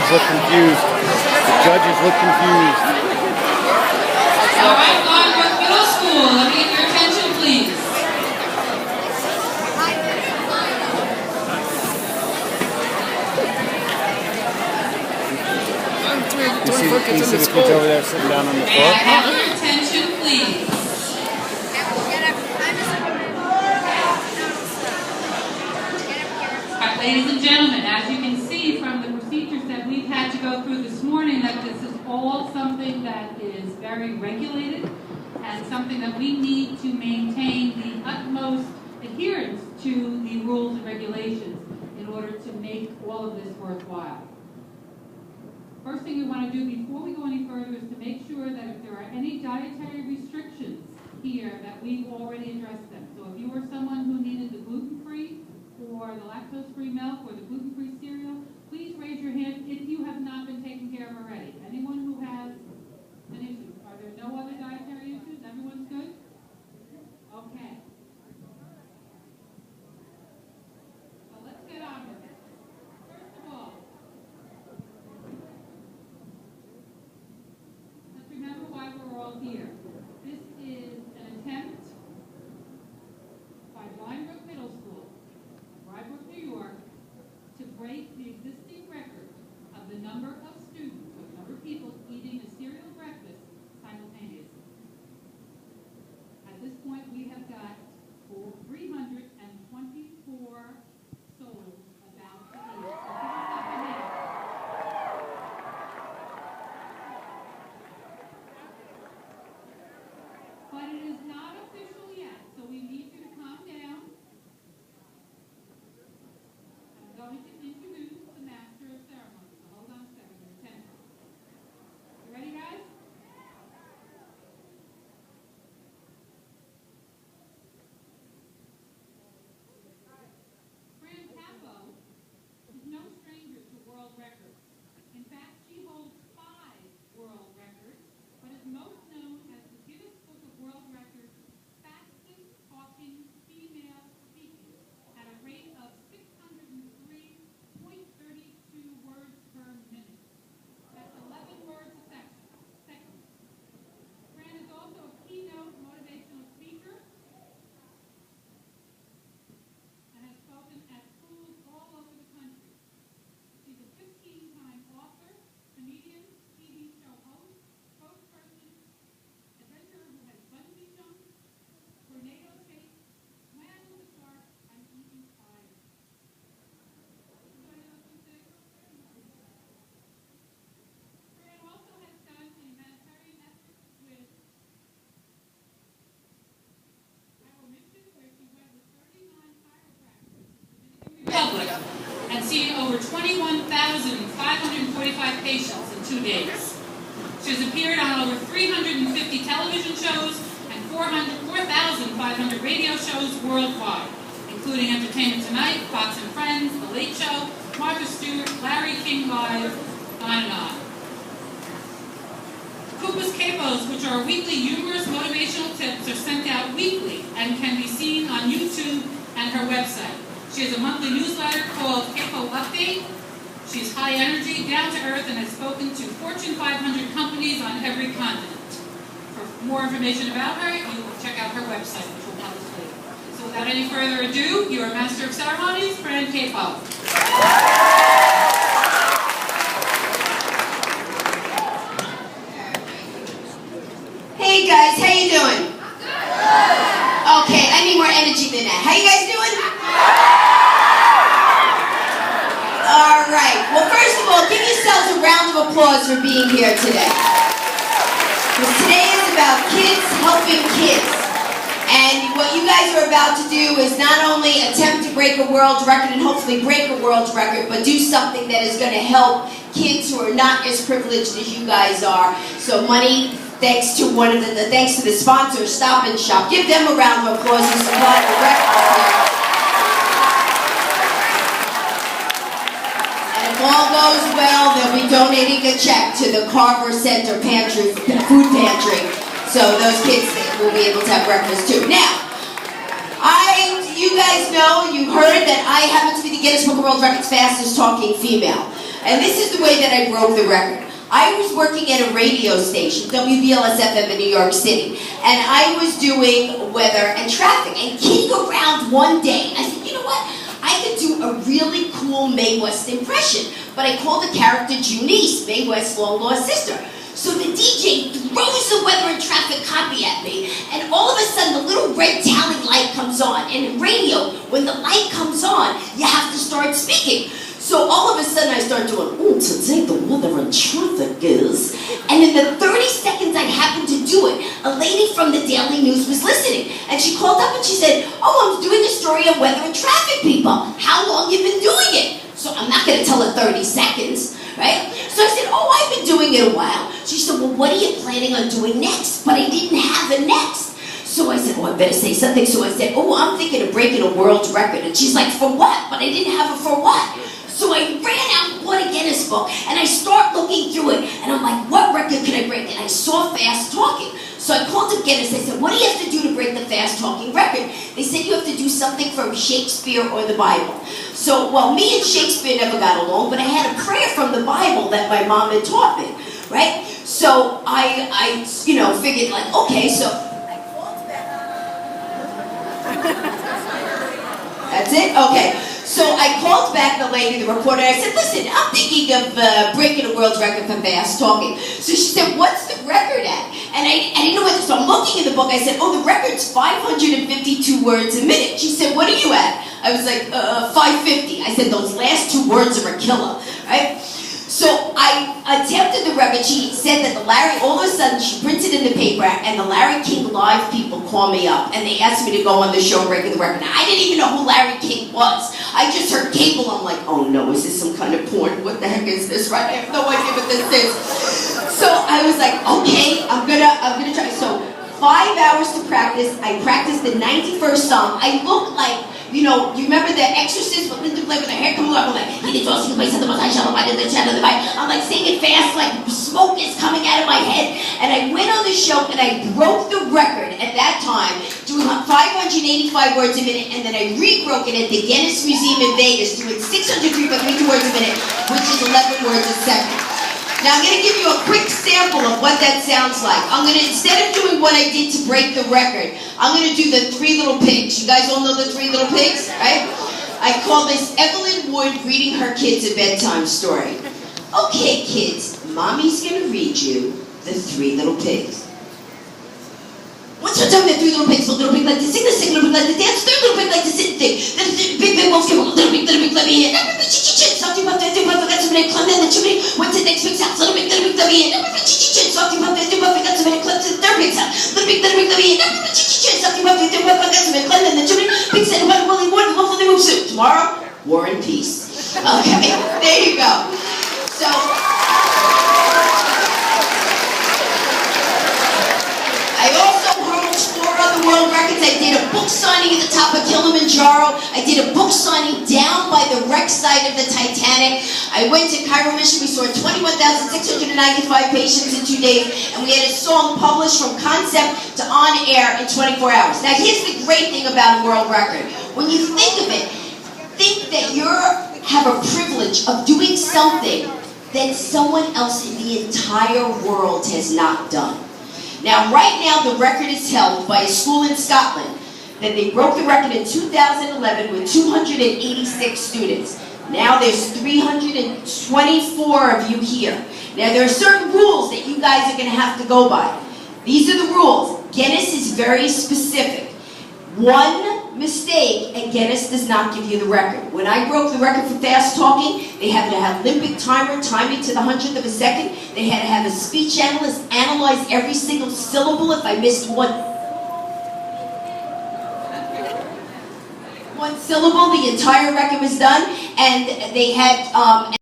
judges look confused. The judges look confused. All right, Glenbrook Middle School, let me get your attention, please. You see the kids over there sitting down on the floor? May I have your attention, please? All right, ladies and gentlemen, as you can see from the procedures that we've had to go through this morning, that this is all something that is very regulated and something that we need to maintain the utmost adherence to the rules and regulations in order to make all of this worthwhile. First thing we want to do before we go any further is to make sure that if there are any dietary restrictions here, that we've already addressed them. So if you were someone who needed the gluten-free or the lactose-free milk or the gluten-free cereal, please raise your hand if you have not been taken care of already. Anyone who has an issue? Are there no other dietary issues? Everyone's good? Okay. So let's get on with it. First of all, let's remember why we're all here. This is an attempt by Glenbrook Middle School, Rybrook, New York, to break the existing record of the number of students, or the number of people eating a cereal breakfast simultaneously. At this point, we have got 324 souls about to eat. So give yourself a hand. But it is not official yet, so we need you to calm down. I'm going to introduce the master of ceremonies. So hold on a second, attention. You ready, guys? Fran Capo is no stranger to world records. In fact, she holds 5 world records, but is most known as the Guinness Book of World Records fastest talking female speaking at a rate of 603.32 words per minute. That's 11 words a second. Fran is also a keynote motivational speaker and has spoken at schools all over the country. She's a 15-time author, comedian, TV show host, spokesperson, adventurer who has bungee jumped, tornado chased, swam with a shark, and eaten fire. Anybody else want to say? Fran also has done humanitarian efforts with our mission, where she went with 39 chiropractors in the Dominican Republic and seen over 21,545 patients in 2 days. She has appeared on over 350 television shows and 4,500 radio shows worldwide, including Entertainment Tonight, Fox and Friends, The Late Show, Martha Stewart, Larry King Live, on and on. Koopa's Capos, which are weekly humorous motivational tips, are sent out weekly and can be seen on YouTube and her website. She has a monthly newsletter called Capo Update. She's high energy, down to earth, and has spoken to Fortune 500 companies on every continent. For more information about her, you will check out her website, which will tell us later. So without any further ado, your Master of Ceremonies, Fran Capo. Hey guys, how you doing? Okay, I need more energy than that. How you guys doing? All right. Well, first of all, give yourselves a round of applause for being here today. Because today is about kids helping kids. And what you guys are about to do is not only attempt to break a world record and hopefully break a world record, but do something that is going to help kids who are not as privileged as you guys are. So money, thanks to thanks to the sponsor, Stop and Shop. Give them a round of applause who supplied the record here. And if all goes well, they'll be donating a check to the Carver Center food pantry. So those kids will be able to have breakfast too. Now, you guys know, you heard that I happen to be the Guinness Book of World Records fastest talking female. And this is the way that I broke the record. I was working at a radio station, WBLS-FM in New York City, and I was doing weather and traffic, and kidding around one day, I said, you know what? I could do a really cool Mae West impression, but I called the character Junice, Mae West's long-lost sister. So the DJ throws the weather and traffic copy at me, and all of a sudden the little red tally light comes on. And in radio, when the light comes on, you have to start speaking. So all of a sudden I start doing, oh, today the weather and traffic is, and in the 30 seconds I happened to do it, a lady from the Daily News was listening, and she called up and she said, oh, I'm doing a story on weather and traffic, people. How long you been doing it? So I'm not going to tell her 30 seconds, right? So I said, oh, I've been doing it a while. She said, well, what are you planning on doing next? But I didn't have a next. So I said, oh, I better say something. So I said, oh, I'm thinking of breaking a world record. And she's like, for what? But I didn't have it for what? So I ran out and bought a Guinness book, and I start looking through it, and I'm like, what record can I break? And I saw fast talking. So I called up Guinness. I said, what do you have to do to break the fast talking record? They said you have to do something from Shakespeare or the Bible. So, well, me and Shakespeare never got along, but I had a prayer from the Bible that my mom had taught me, right? So I figured like, okay, so I called back. That's it? Okay. So I called back the lady, the reporter, and I said, listen, I'm thinking of breaking a world record for fast talking. So she said, what's the record at? And I didn't know what, so I'm looking in the book. I said, oh, the record's 552 words a minute. She said, what are you at? I was like, 550. I said, those last two words are a killer, right? So I attempted the record. She said that all of a sudden, she printed in the paper, and the Larry King Live people call me up, and they asked me to go on the show breaking the record. Now, I didn't even know who Larry King was. I just heard cable. I'm like, oh no, is this some kind of porn? What the heck is this, right? I have no idea what this is. So I was like, okay, I'm gonna try. So 5 hours to practice. I practiced the 91st song. I looked like, you remember The Exorcist with Linda Blair with her hair coming up? I'm like, he did all the place at the most I shall abide in the shadow of the light. I'm like singing fast, like smoke is coming out of my head. And I went on the show and I broke the record at that time, doing 585 words a minute, and then I rebroke it at the Guinness Museum in Vegas, doing 603.32 words a minute, which is 11 words a second. Now I'm going to give you a quick sample of what that sounds like. Instead of doing what I did to break the record, I'm going to do the Three Little Pigs. You guys all know the Three Little Pigs, right? I call this Evelyn Wood reading her kids a bedtime story. Okay, kids, Mommy's going to read you the Three Little Pigs. Once upon a time, the three little pigs, the little pig like to sing, the second little pig like to dance, third little pig like to sit and think. Then the big wolf came along, little pig, let me in. Something about that, forgot somebody, climbed down the chimney, went to the next pig's house, little pig, let me in. Something about that, forgot somebody, climbed to the third pig's house, little pig, let me in. Something about that, forgot somebody, climbed down the chimney, pig said, well, he won, the wolf only moves soon. Tomorrow, war and peace. Okay, there you go. So, I also hold 4 other world records. I did a book signing at the top of Kilimanjaro. I did a book signing down by the wreck site of the Titanic. I went to Cairo, Mission. We saw 21,695 patients in 2 days, and we had a song published from concept to on air in 24 hours. Now, here's the great thing about a world record. When you think of it, think that you have a privilege of doing something that someone else in the entire world has not done. Now, right now, the record is held by a school in Scotland that they broke the record in 2011 with 286 students. Now there's 324 of you here. Now, there are certain rules that you guys are going to have to go by. These are the rules. Guinness is very specific. One mistake, and Guinness does not give you the record. When I broke the record for fast talking, they had to have Olympic timer, timing to the 100th of a second. They had to have a speech analyst analyze every single syllable. If I missed one syllable, the entire record was done. And they had